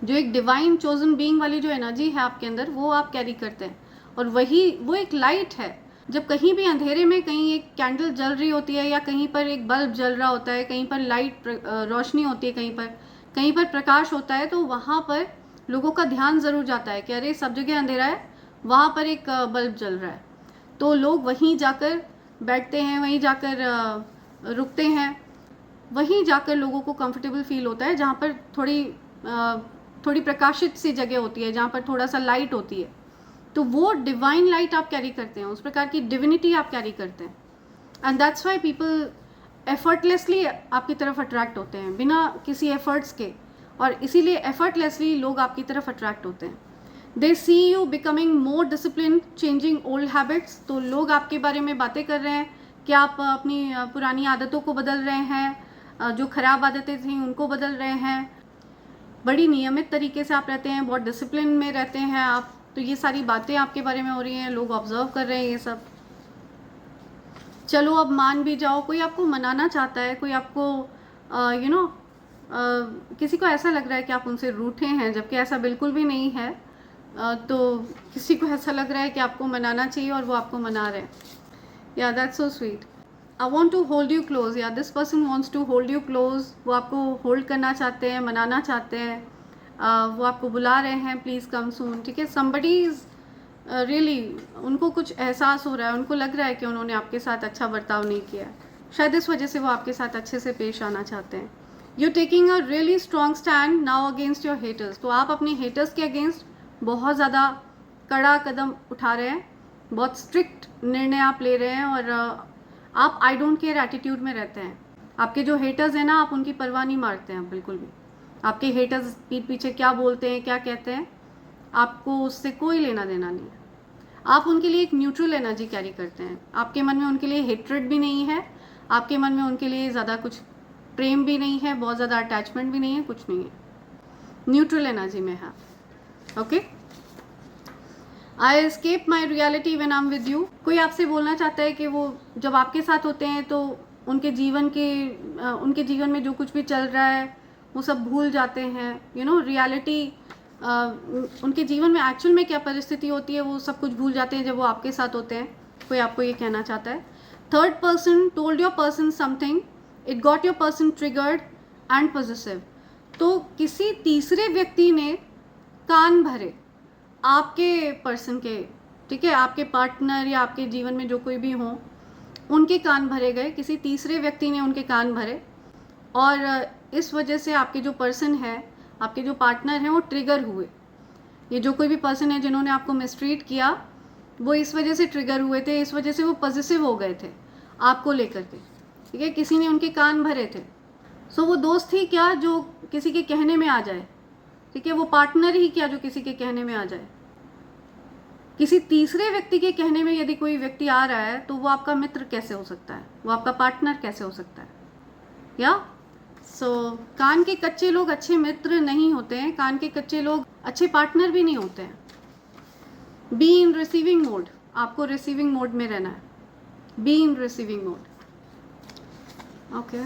जो एक डिवाइन चोजन बीइंग वाली जो एनर्जी है आपके अंदर, वो आप कैरी करते हैं। और वो एक लाइट है। जब कहीं भी अंधेरे में कहीं एक कैंडल जल रही होती है, या कहीं पर एक बल्ब जल रहा होता है, कहीं पर लाइट रोशनी होती है, कहीं पर कहीं पर प्रकाश होता है तो वहाँ पर लोगों का ध्यान ज़रूर जाता है कि अरे सब जगह अंधेरा है, वहाँ पर एक बल्ब जल रहा है, तो लोग वहीं जाकर बैठते हैं, वहीं जाकर रुकते हैं, वहीं जाकर लोगों को कंफर्टेबल फील होता है, जहाँ पर थोड़ी प्रकाशित सी जगह होती है, जहाँ पर थोड़ा सा लाइट होती है, तो वो डिवाइन लाइट आप कैरी करते हैं, उस प्रकार की डिविनिटी आप कैरी करते हैं। And that's why people effortlessly आपकी तरफ अट्रैक्ट होते हैं, बिना किसी एफर्ट्स के, और इसीलिए एफर्टलेसली लोग आपकी तरफ अट्रैक्ट होते हैं। They see you becoming more discipline, changing old habits, तो लोग आपके बारे में बातें कर रहे हैं कि आप अपनी पुरानी आदतों को बदल रहे हैं, जो खराब आदतें थी उनको बदल रहे हैं, बड़ी नियमित तरीके से आप रहते हैं, बहुत डिसिप्लिन में रहते हैं आप, तो ये सारी बातें आपके बारे में हो रही हैं, लोग ऑब्जर्व कर रहे हैं ये सब। चलो अब मान भी जाओ, कोई आपको मनाना चाहता है, कोई आपको किसी को ऐसा लग रहा है कि आप उनसे रूठे हैं, जबकि ऐसा बिल्कुल भी नहीं है, तो किसी को ऐसा लग रहा है कि आपको मनाना चाहिए और वो आपको मना रहे हैं। या that's so sweet. I want to hold you close, या this person wants to hold you close, वो आपको होल्ड करना चाहते हैं, मनाना चाहते हैं, वो आपको बुला रहे हैं प्लीज़ कम सून, ठीक है। समबडी इज़ रियली, उनको कुछ एहसास हो रहा है, उनको लग रहा है कि उन्होंने आपके साथ अच्छा बर्ताव नहीं किया है, शायद इस वजह से वो आपके साथ अच्छे से पेश आना चाहते हैं। You taking a really strong stand now against your haters, तो आप अपने हेटर्स के अगेंस्ट बहुत ज़्यादा कड़ा कदम उठा रहे हैं, बहुत स्ट्रिक्ट निर्णय आप ले रहे हैं, और आप आई डोंट केयर एटीट्यूड में रहते हैं। आपके जो हेटर्स हैं ना, आप उनकी परवाह नहीं मारते हैं बिल्कुल भी। आपके हेटर्स पीठ पीछे क्या बोलते हैं, क्या कहते हैं, आपको उससे कोई लेना देना नहीं है। आप उनके लिए एक न्यूट्रल एनर्जी कैरी करते हैं, आपके मन में उनके लिए हेट्रेड भी नहीं है, आपके मन में उनके लिए ज़्यादा कुछ प्रेम भी नहीं है, बहुत ज़्यादा अटैचमेंट भी नहीं है, कुछ नहीं है, न्यूट्रल एनर्जी में है। Okay, I escape my reality when I am with you. कोई आपसे बोलना चाहता है कि वो जब आपके साथ होते हैं तो उनके जीवन में जो कुछ भी चल रहा है वो सब भूल जाते हैं, रियलिटी, उनके जीवन में एक्चुअल में क्या परिस्थिति होती है वो सब कुछ भूल जाते हैं जब वो आपके साथ होते हैं। कोई आपको ये कहना चाहता है। Third person told your person something, it got your person triggered and positive, तो किसी तीसरे व्यक्ति ने कान भरे आपके पर्सन के, ठीक है, आपके पार्टनर या आपके जीवन में जो कोई भी हो, उनके कान भरे गए, किसी तीसरे व्यक्ति ने उनके कान भरे, और इस वजह से आपके जो पर्सन है, आपके जो पार्टनर हैं, वो ट्रिगर हुए। ये जो कोई भी पर्सन है जिन्होंने आपको मिसट्रीट किया, वो इस वजह से ट्रिगर हुए थे, इस वजह से वो पॉजिटिव हो गए थे आपको लेकर के, ठीक है, किसी ने उनके कान भरे थे। सो वो दोस्त ही क्या जो किसी के कहने में आ जाए, ठीक है, वो पार्टनर ही क्या जो किसी के कहने में आ जाए। किसी तीसरे व्यक्ति के कहने में यदि कोई व्यक्ति आ रहा है तो वो आपका मित्र कैसे हो सकता है, वो आपका पार्टनर कैसे हो सकता है। या कान के कच्चे लोग अच्छे मित्र नहीं होते हैं, कान के कच्चे लोग अच्छे पार्टनर भी नहीं होते हैं। बी इन रिसीविंग मोड, आपको रिसीविंग मोड में रहना है, be in receiving mode. Okay,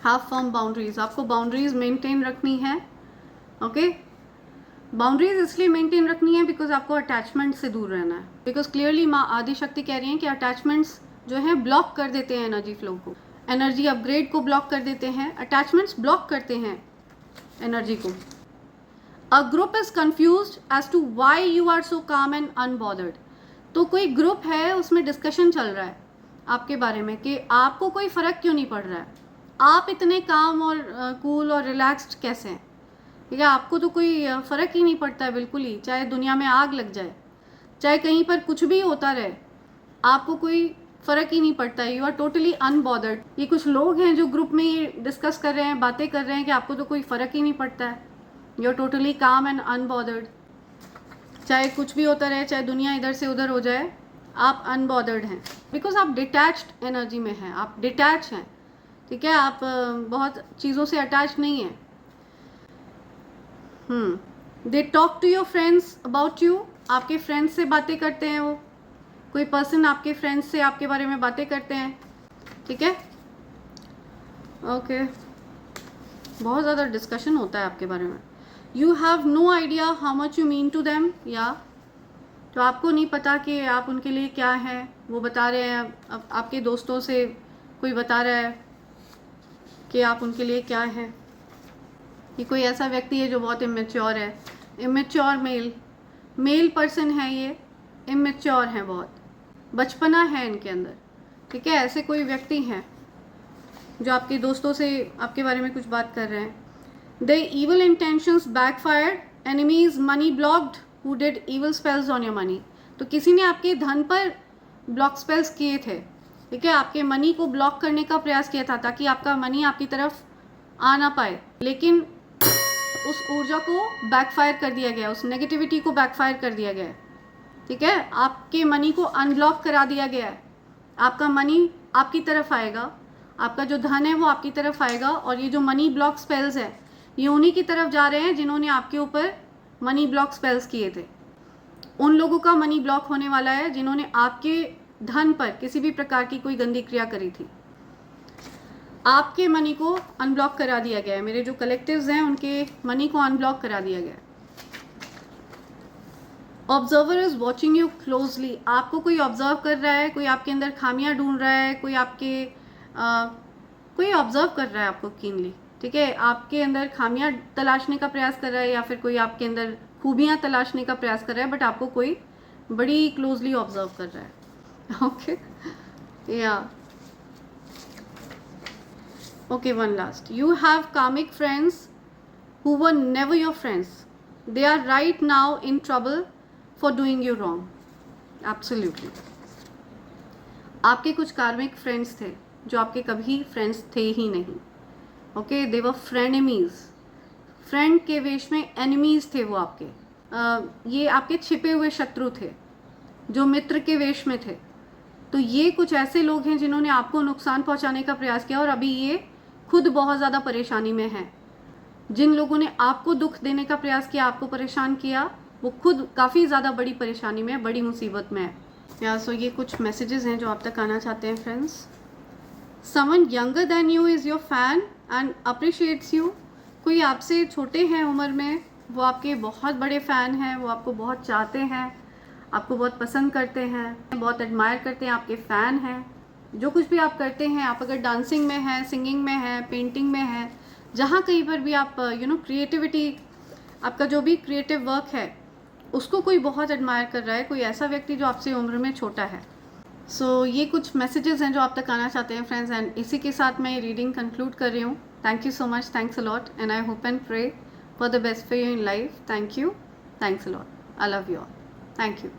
have firm boundaries, आपको बाउंड्रीज मेंटेन रखनी है। ओके, बाउंड्रीज इसलिए मेंटेन रखनी है बिकॉज आपको अटैचमेंट से दूर रहना है, बिकॉज क्लियरली माँ आदि शक्ति कह रही है कि अटैचमेंट्स जो है ब्लॉक कर देते हैं एनर्जी फ्लो को, एनर्जी अपग्रेड को ब्लॉक कर देते हैं, अटैचमेंट्स ब्लॉक करते हैं एनर्जी को। A group is confused as to why you are so calm and unbothered, तो कोई ग्रुप है उसमें डिस्कशन चल रहा है आपके बारे में कि आपको कोई फ़र्क क्यों नहीं पड़ रहा है, आप इतने काम और कूल और रिलैक्स्ड कैसे हैं, ठीक है, आपको तो कोई फ़र्क ही नहीं पड़ता है बिल्कुल ही, चाहे दुनिया में आग लग जाए, चाहे कहीं पर कुछ भी होता रहे, आपको कोई फ़र्क ही नहीं पड़ता है, यू आर टोटली अनबॉदर्ड। ये कुछ लोग हैं जो ग्रुप में ये डिस्कस कर रहे हैं, बातें कर रहे हैं कि आपको तो कोई फ़र्क ही नहीं पड़ता है, यू आर टोटली काम एंड अनबॉदर्ड, चाहे कुछ भी होता रहे, चाहे दुनिया इधर से उधर हो जाए, आप अनबॉदर्ड हैं बिकॉज आप डिटैच्ड एनर्जी में हैं, आप डिटैच हैं, ठीक है, आप बहुत चीज़ों से अटैच नहीं हैं। They talk to your friends about you, आपके फ्रेंड्स से बातें करते हैं, वो कोई पर्सन आपके फ्रेंड्स से आपके बारे में बातें करते हैं, ठीक है। ओके, बहुत ज़्यादा डिस्कशन होता है आपके बारे में। You have no idea how much you mean to them, या तो आपको नहीं पता कि आप उनके लिए क्या हैं, वो बता रहे हैं, आपके दोस्तों से कोई बता रहा है, कि आप उनके लिए क्या हैं। ये कोई ऐसा व्यक्ति है जो बहुत इमेच्योर है, इमेच्योर मेल पर्सन है, ये इमेच्योर है, बहुत बचपना है इनके अंदर, ठीक है। ऐसे कोई व्यक्ति हैं जो आपके दोस्तों से आपके बारे में कुछ बात कर रहे हैं। The evil intentions backfired, enemies money blocked who did evil spells on your money। तो किसी ने आपके धन पर ब्लॉक स्पेल्स किए थे, ठीक है, आपके मनी को ब्लॉक करने का प्रयास किया था ताकि आपका मनी आपकी तरफ आ ना पाए, लेकिन उस ऊर्जा को बैकफायर कर दिया गया, उस नेगेटिविटी को बैकफायर कर दिया गया है, ठीक है। आपके मनी को अनब्लॉक करा दिया गया है, आपका मनी आपकी तरफ आएगा, आपका जो धन है वो आपकी तरफ आएगा। और ये जो मनी ब्लॉक स्पेल्स है ये उन्हीं की तरफ जा रहे हैं जिन्होंने आपके ऊपर मनी ब्लॉक स्पेल्स किए थे। उन लोगों का मनी ब्लॉक होने वाला है जिन्होंने आपके धन पर किसी भी प्रकार की कोई गंदी क्रिया करी थी। आपके मनी को अनब्लॉक करा दिया गया है, मेरे जो कलेक्टिव्स हैं उनके मनी को अनब्लॉक करा दिया गया है। Observer is watching you closely, आपको कोई ऑब्जर्व कर रहा है, कोई आपके अंदर खामियां ढूंढ रहा है, कोई ऑब्जर्व कर रहा है आपको कीनली, ठीक है। आपके अंदर खामियां तलाशने का प्रयास कर रहा है या फिर कोई आपके अंदर खूबियां तलाशने का प्रयास कर रहा है, बट आपको कोई बड़ी क्लोजली ऑब्जर्व कर रहा है। ओके या okay, one last. You have karmic friends who were never your friends, they are right now in trouble for doing you wrong. Absolutely, आपके कुछ कार्मिक फ्रेंड्स थे जो आपके कभी फ्रेंड्स थे ही नहीं, ओके, दे वर फ्रेनेमीज, फ्रेंड के वेश में एनिमीज थे वो आपके। ये आपके छिपे हुए शत्रु थे जो मित्र के वेश में थे। तो ये कुछ ऐसे लोग हैं जिन्होंने आपको नुकसान पहुंचाने का प्रयास किया और अभी ये खुद बहुत ज़्यादा परेशानी में हैं। जिन लोगों ने आपको दुख देने का प्रयास किया, आपको परेशान किया, वो खुद काफ़ी ज़्यादा बड़ी परेशानी में, बड़ी मुसीबत में है। या सो ये कुछ मैसेजेस हैं जो आप तक आना चाहते हैं friends. Someone younger than you is your fan and appreciates you. कोई आपसे छोटे हैं उम्र में, वो आपके बहुत बड़े फ़ैन हैं, वो आपको बहुत चाहते हैं, आपको बहुत पसंद करते हैं, बहुत एडमायर करते हैं, आपके फ़ैन हैं। जो कुछ भी आप करते हैं, आप अगर डांसिंग में हैं, सिंगिंग में हैं, पेंटिंग में हैं, जहाँ कहीं पर भी आप क्रिएटिविटी, आपका जो भी क्रिएटिव वर्क है उसको कोई बहुत एडमायर कर रहा है, कोई ऐसा व्यक्ति जो आपसे उम्र में छोटा है। सो ये कुछ मैसेजेस हैं जो आप तक आना चाहते हैं फ्रेंड्स, एंड इसी के साथ मैं रीडिंग कंक्लूड कर रही हूँ। Thank you so much, thanks a lot, and I hope and pray for the best for you in life. Thank you, thanks a lot, I love you all, thank you.